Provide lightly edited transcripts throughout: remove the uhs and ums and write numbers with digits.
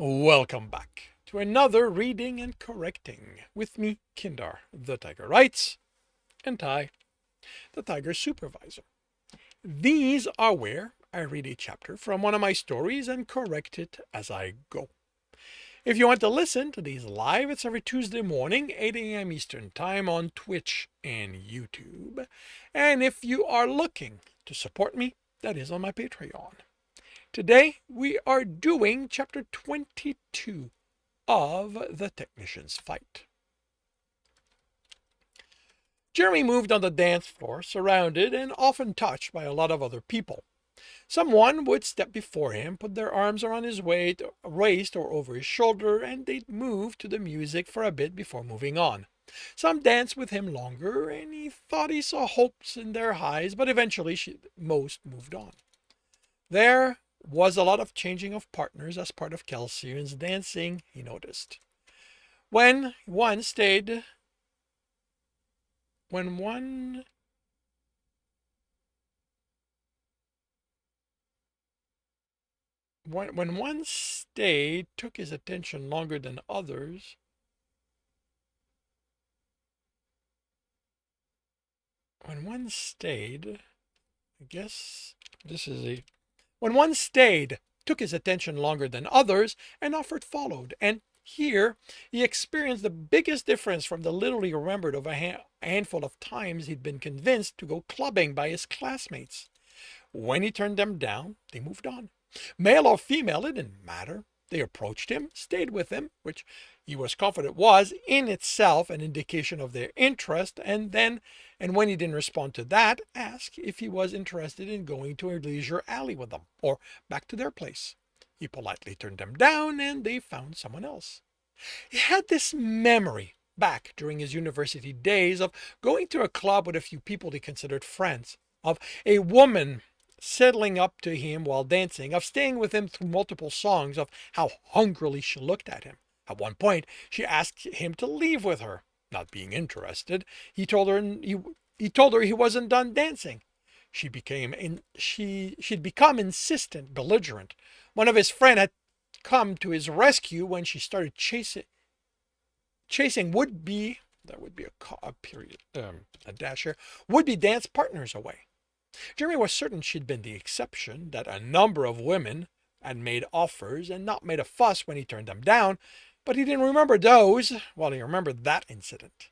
Welcome back to another reading and correcting with me, Kindar, the Tiger Writes, and Ty, the Tiger Supervisor. These are where I read a chapter from one of my stories and correct it as I go. If you want to listen to these live, it's every Tuesday morning, 8 a.m. Eastern Time on Twitch and YouTube. And if you are looking to support me, that is on my Patreon. Today, we are doing chapter 22 of The Technician's Fight. Jeremy moved on the dance floor, surrounded and often touched by a lot of other people. Someone would step before him, put their arms around his waist or over his shoulder, and they'd move to the music for a bit before moving on. Some danced with him longer, and he thought he saw hopes in their eyes, but eventually most moved on. There was a lot of changing of partners as part of Kelsirian's dancing, he noticed. When one stayed when one when one stayed took his attention longer than others. When one stayed, I guess this is a when one stayed took his attention longer than others, and effort followed. And here he experienced the biggest difference from the little he remembered of a handful of times he'd been convinced to go clubbing by his classmates. When he turned them down, they moved on. Male or female, it didn't matter. They approached him, stayed with him, which he was confident was in itself an indication of their interest, and when he didn't respond to that, asked if he was interested in going to a leisure alley with them, or back to their place. He politely turned them down, and they found someone else. He had this memory back during his university days of going to a club with a few people he considered friends, of a woman settling up to him while dancing, of staying with him through multiple songs, of how hungrily she looked at him. At one point, she asked him to leave with her. Not being interested, he told her he wasn't done dancing. She'd become insistent, belligerent. One of his friends had come to his rescue when she started chasing would-be, that would be a period, a dash here, would-be dance partners away. Jeremy was certain she'd been the exception, that a number of women had made offers and not made a fuss when he turned them down, but he didn't remember those. Well, he remembered that incident.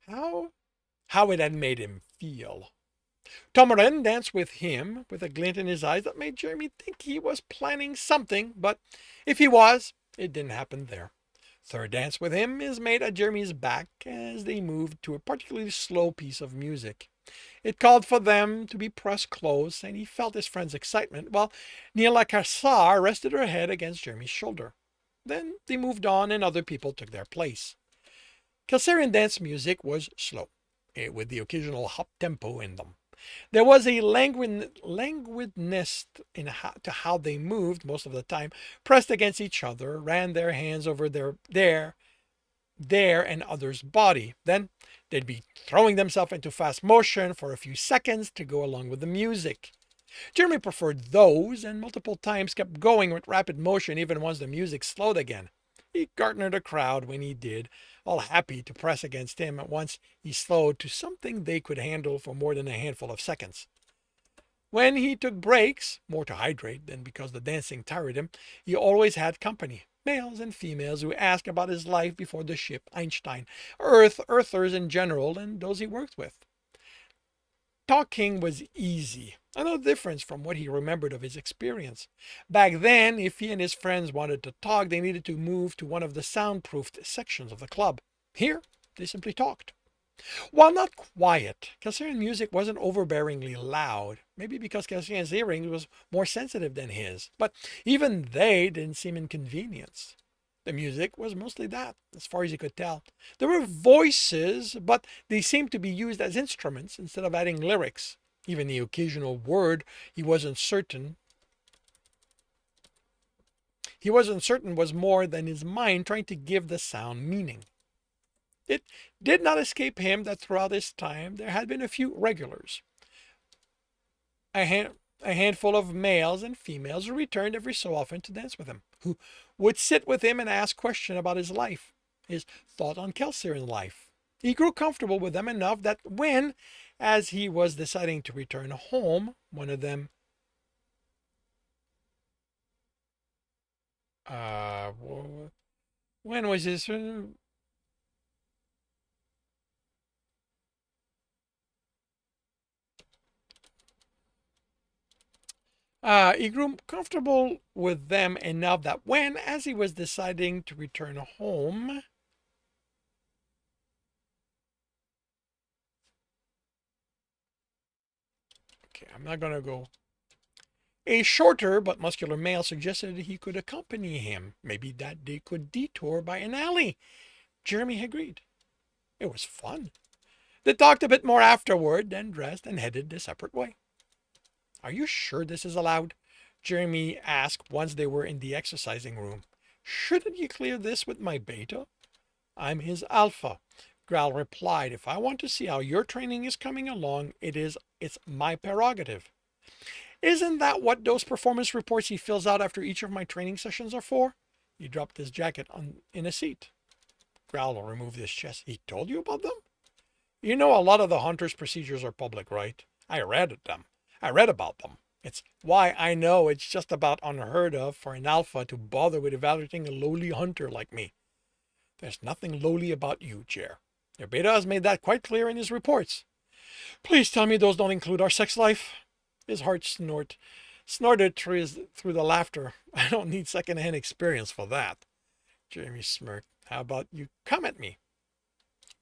How it had made him feel. Tomarin danced with him with a glint in his eyes that made Jeremy think he was planning something, but if he was, it didn't happen there. Third dance with him is made at Jeremy's back as they moved to a particularly slow piece of music. It called for them to be pressed close, and he felt his friend's excitement while Neela Kassar rested her head against Jeremy's shoulder. Then they moved on and other people took their place. Kelsirian dance music was slow, with the occasional hop tempo in them. There was a languidness to how they moved most of the time, pressed against each other, ran their hands over their and others' body. Then they'd be throwing themselves into fast motion for a few seconds to go along with the music. Jeremy preferred those and multiple times kept going with rapid motion even once the music slowed again. He garnered a crowd when he did, all happy to press against him at once he slowed to something they could handle for more than a handful of seconds. When he took breaks, more to hydrate than because the dancing tired him, he always had company, males and females who asked about his life before the ship, Einstein, Earthers in general, and those he worked with. Talking was easy, another difference from what he remembered of his experience. Back then, if he and his friends wanted to talk, they needed to move to one of the soundproofed sections of the club. Here, they simply talked. While not quiet, Kelsirian music wasn't overbearingly loud, maybe because Kelsirian's hearing was more sensitive than his, but even they didn't seem inconvenienced. The music was mostly that, as far as he could tell. There were voices, but they seemed to be used as instruments instead of adding lyrics. Even the occasional word he wasn't certain was more than his mind trying to give the sound meaning. It did not escape him that throughout this time there had been a few regulars. A, hand, a handful of males and females who returned every so often to dance with him, who would sit with him and ask questions about his life, his thought on Kelsirian life. He grew comfortable with them enough that when, as he was deciding to return home, one of them, uh, when was this? He grew comfortable with them enough that when, as he was deciding to return home, okay, I'm not going to go. A shorter but muscular male suggested he could accompany him. Maybe that they could detour by an alley. Jeremy agreed. It was fun. They talked a bit more afterward, then dressed and headed a separate way. Are you sure this is allowed? Jeremy asked once they were in the exercising room. Shouldn't you clear this with my beta? I'm his alpha. Growl replied, if I want to see how your training is coming along, it's my prerogative. Isn't that what those performance reports he fills out after each of my training sessions are for? He dropped his jacket in a seat. Growl removed his chest. He told you about them? You know a lot of the hunter's procedures are public, right? I read them. I read about them. It's why I know it's just about unheard of for an alpha to bother with evaluating a lowly hunter like me. There's nothing lowly about you, Jer. Your beta has made that quite clear in his reports. Please tell me those don't include our sex life. His heart snorted through the laughter. I don't need second-hand experience for that. Jeremy smirked. How about you come at me?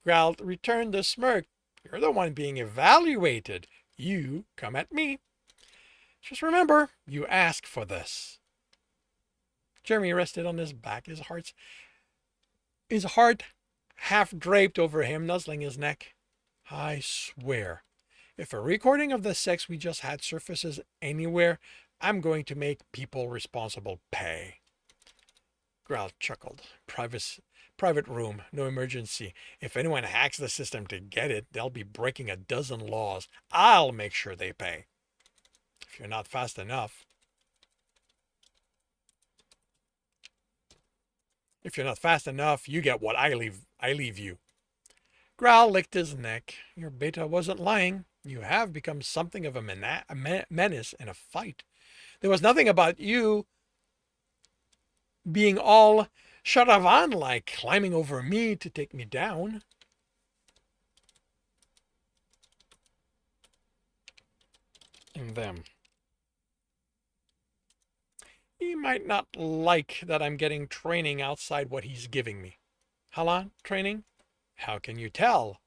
Growl returned the smirk. You're the one being evaluated. You come at me. Just remember, you asked for this. Jeremy rested on his back, his heart half draped over him, nuzzling his neck. I swear, if a recording of the sex we just had surfaces anywhere, I'm going to make people responsible pay. Growl chuckled. Private room, no emergency. If anyone hacks the system to get it, they'll be breaking a dozen laws. I'll make sure they pay. If you're not fast enough. If you're not fast enough, you get what I leave you. Growl licked his neck. Your beta wasn't lying. You have become something of a menace in a fight. There was nothing about you being all Sharavan-like, climbing over me to take me down. And them. He might not like that I'm getting training outside what he's giving me. Halan training? How can you tell?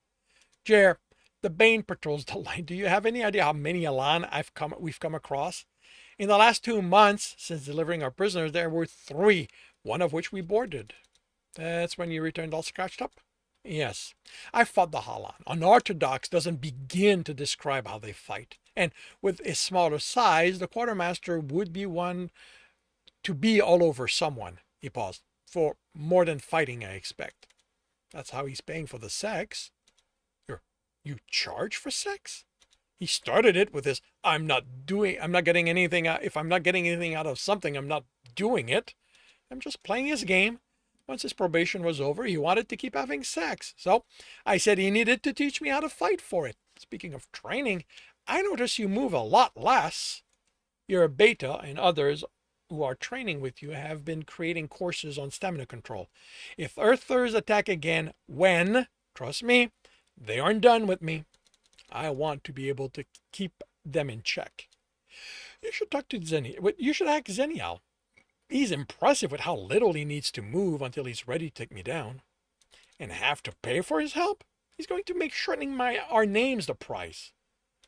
Jer, the Bane patrols the line. Do you have any idea how many Alan we've come across? In the last 2 months, since delivering our prisoners, there were 3, one of which we boarded. That's when you returned all scratched up? Yes. I fought the Halan. Unorthodox doesn't begin to describe how they fight. And with a smaller size, the quartermaster would be one to be all over someone. He paused. For more than fighting, I expect. That's how he's paying for the sex. You charge for sex? He started it with his, I'm not getting anything out. If I'm not getting anything out of something, I'm not doing it. I'm just playing his game. Once his probation was over, he wanted to keep having sex. So I said he needed to teach me how to fight for it. Speaking of training, I notice you move a lot less. Your beta and others who are training with you have been creating courses on stamina control. If Earthers attack again, trust me, they aren't done with me. I want to be able to keep them in check. You should talk to Zenial. You should ask Zenial. He's impressive with how little he needs to move until he's ready to take me down. And have to pay for his help? He's going to make shortening our names the price.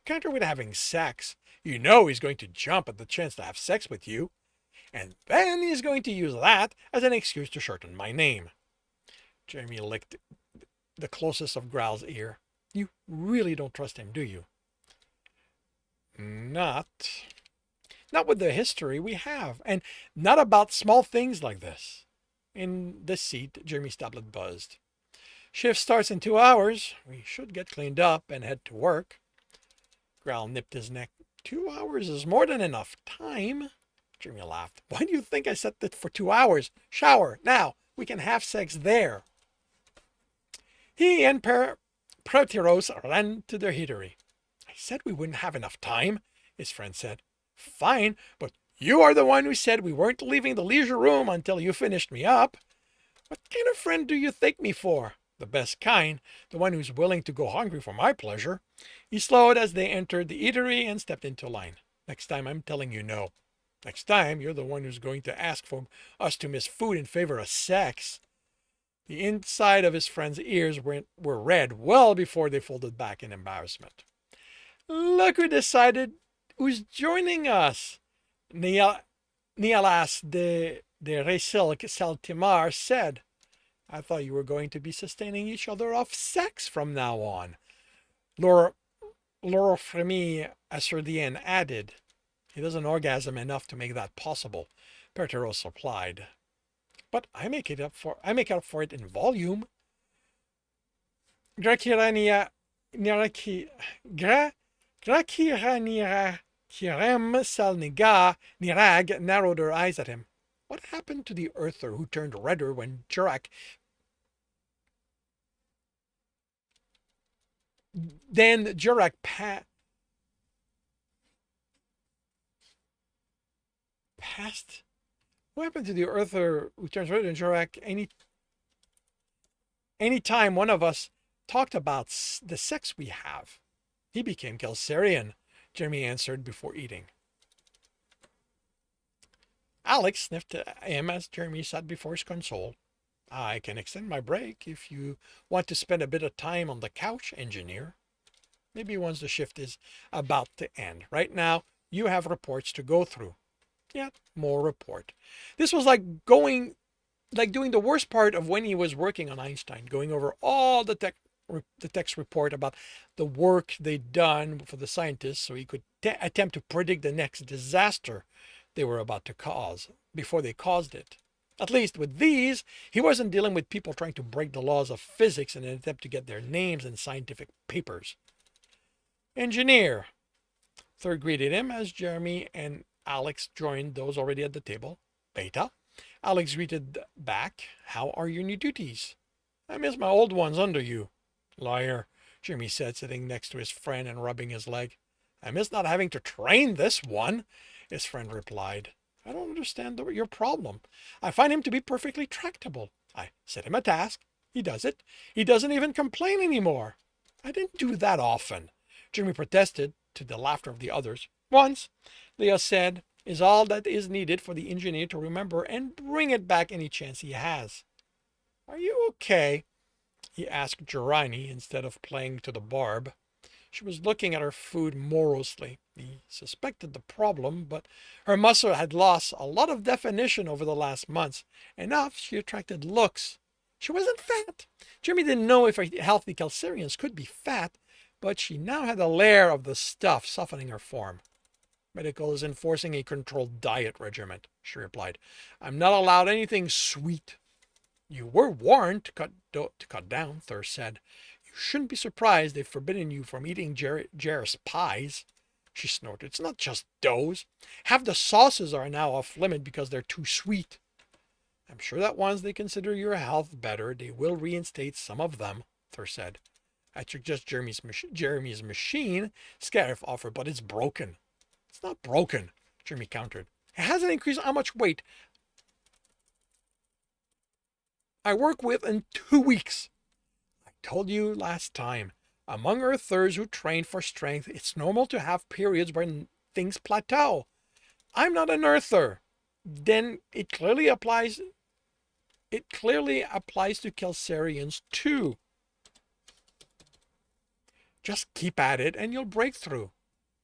Counter with having sex. You know he's going to jump at the chance to have sex with you. And then he's going to use that as an excuse to shorten my name. Jeremy licked the closest of Growl's ear. You really don't trust him, do you? Not with the history we have, and not about small things like this. In the seat, Jeremy's tablet buzzed. Shift starts in 2 hours. We should get cleaned up and head to work. Growl nipped his neck. 2 hours is more than enough time. Jeremy laughed. Why do you think I set it for 2 hours? Shower, now. We can have sex there. He and Proteros ran to their heatery. I said we wouldn't have enough time, his friend said. Fine, but you are the one who said we weren't leaving the leisure room until you finished me up. What kind of friend do you take me for? The best kind, the one who's willing to go hungry for my pleasure. He slowed as they entered the eatery and stepped into line. Next time I'm telling you no. Next time you're the one who's going to ask for us to miss food in favor of sex. The inside of his friend's ears were red well before they folded back in embarrassment. Look who decided who's joining us. Nialas de Resil Saltimar said. I thought you were going to be sustaining each other off sex from now on. Lorofremi Asserdian added. He doesn't orgasm enough to make that possible, Perteros replied. But I make up for it in volume. Grakirania Kirem Salniga Nirag narrowed her eyes at him. What happened to the Earther who turned redder when Jurak passed? What happened to the Earther who turns redder and Jurak any time one of us talked about the sex we have? He became Kelsirian, Jeremy answered before eating. Alex sniffed at him as Jeremy sat before his console. I can extend my break if you want to spend a bit of time on the couch, engineer. Maybe once the shift is about to end. Right now, you have reports to go through. Yet more report. This was like doing the worst part of when he was working on Einstein, going over all the text report about the work they'd done for the scientists so he could attempt to predict the next disaster they were about to cause before they caused it. At least with these, he wasn't dealing with people trying to break the laws of physics in an attempt to get their names in scientific papers. Engineer. Third greeted him as Jeremy and Alex joined those already at the table. Beta. Alex greeted back. How are your new duties? I miss my old ones under you. Liar, Jeremy said, sitting next to his friend and rubbing his leg. I miss not having to train this one, his friend replied. I don't understand your problem. I find him to be perfectly tractable. I set him a task. He does it. He doesn't even complain anymore. I didn't do that often, Jeremy protested, to the laughter of the others. Once, Leah said, is all that is needed for the engineer to remember and bring it back any chance he has. Are you okay? He asked Gerani instead of playing to the barb. She was looking at her food morosely. He suspected the problem, but her muscle had lost a lot of definition over the last months. Enough, she attracted looks. She wasn't fat. Jimmy didn't know if healthy Kelsirians could be fat, but she now had a layer of the stuff softening her form. Medical is enforcing a controlled diet regimen, she replied. I'm not allowed anything sweet. You were warned to cut down, Thur said. You shouldn't be surprised they've forbidden you from eating Jarris pies. She snorted. It's not just those. Half the sauces are now off limit because they're too sweet. I'm sure that once they consider your health better, they will reinstate some of them, Thur said. I took just Jeremy's machine, Scarif offered, but it's broken. It's not broken, Jeremy countered. It hasn't increased how much weight I work with in 2 weeks. I told you last time, among Earthers who train for strength, it's normal to have periods when things plateau. I'm not an Earther. Then it clearly applies to Kelsirians too. Just keep at it and you'll break through.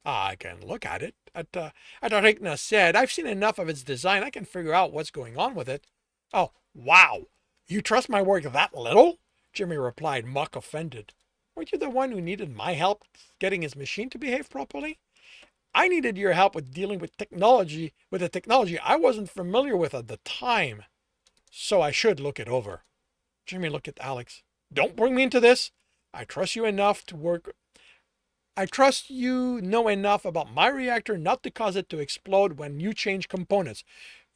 I can look at it. Atarikna said, I've seen enough of its design. I can figure out what's going on with it. Oh, wow. You trust my work that little? Jimmy replied, mock offended. Weren't you the one who needed my help getting his machine to behave properly? I needed your help with dealing with the technology I wasn't familiar with at the time. So I should look it over. Jimmy looked at Alex. Don't bring me into this. I trust you enough to work I trust you know enough about my reactor not to cause it to explode when you change components.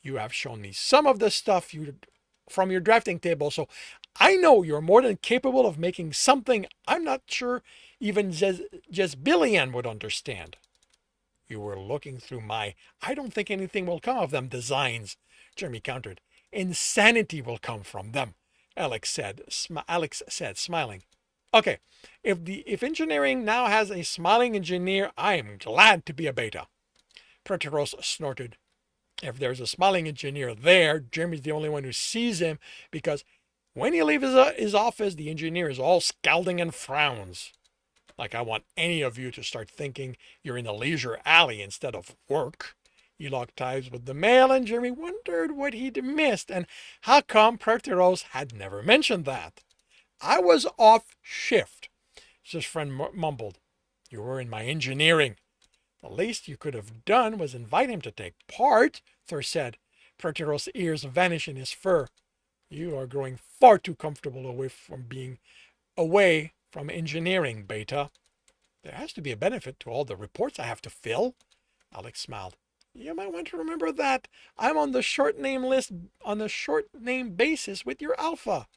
You have shown me some of the stuff from your drafting table, so I know you're more than capable of making something I'm not sure even Jezbillian would understand. You were looking through my I don't think anything will come of them designs, Jeremy countered. Insanity will come from them, Alex said, smiling. Okay, if engineering now has a smiling engineer, I am glad to be a beta. Preteros snorted. If there's a smiling engineer there, Jeremy's the only one who sees him because when he leaves his office, the engineer is all scowling and frowns. Like I want any of you to start thinking you're in the leisure alley instead of work. He locked eyes with the mail, and Jeremy wondered what he'd missed and how come Preteros had never mentioned that. I was off shift, his friend mumbled. You were in my engineering. The least you could have done was invite him to take part, Thor said. Preteros' ears vanished in his fur. You are growing far too comfortable away from engineering, Beta. There has to be a benefit to all the reports I have to fill. Alex smiled. You might want to remember that I'm on the short name list on the short name basis with your alpha.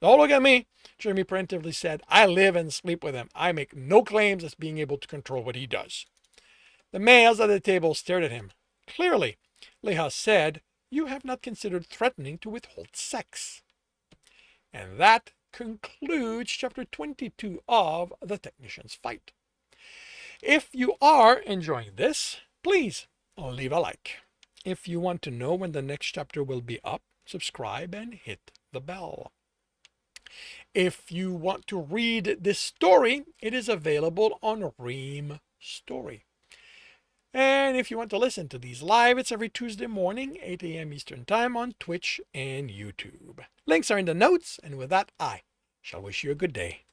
Don't look at me, Jeremy preemptively said. I live and sleep with him. I make no claims as being able to control what he does. The males at the table stared at him. Clearly, Leha said, you have not considered threatening to withhold sex. And that concludes chapter 22 of The Technician's Fight. If you are enjoying this, please leave a like. If you want to know when the next chapter will be up, subscribe and hit the bell. If you want to read this story, it is available on Ream Story. And if you want to listen to these live, it's every Tuesday morning, 8 a.m. Eastern Time on Twitch and YouTube. Links are in the notes, and with that, I shall wish you a good day.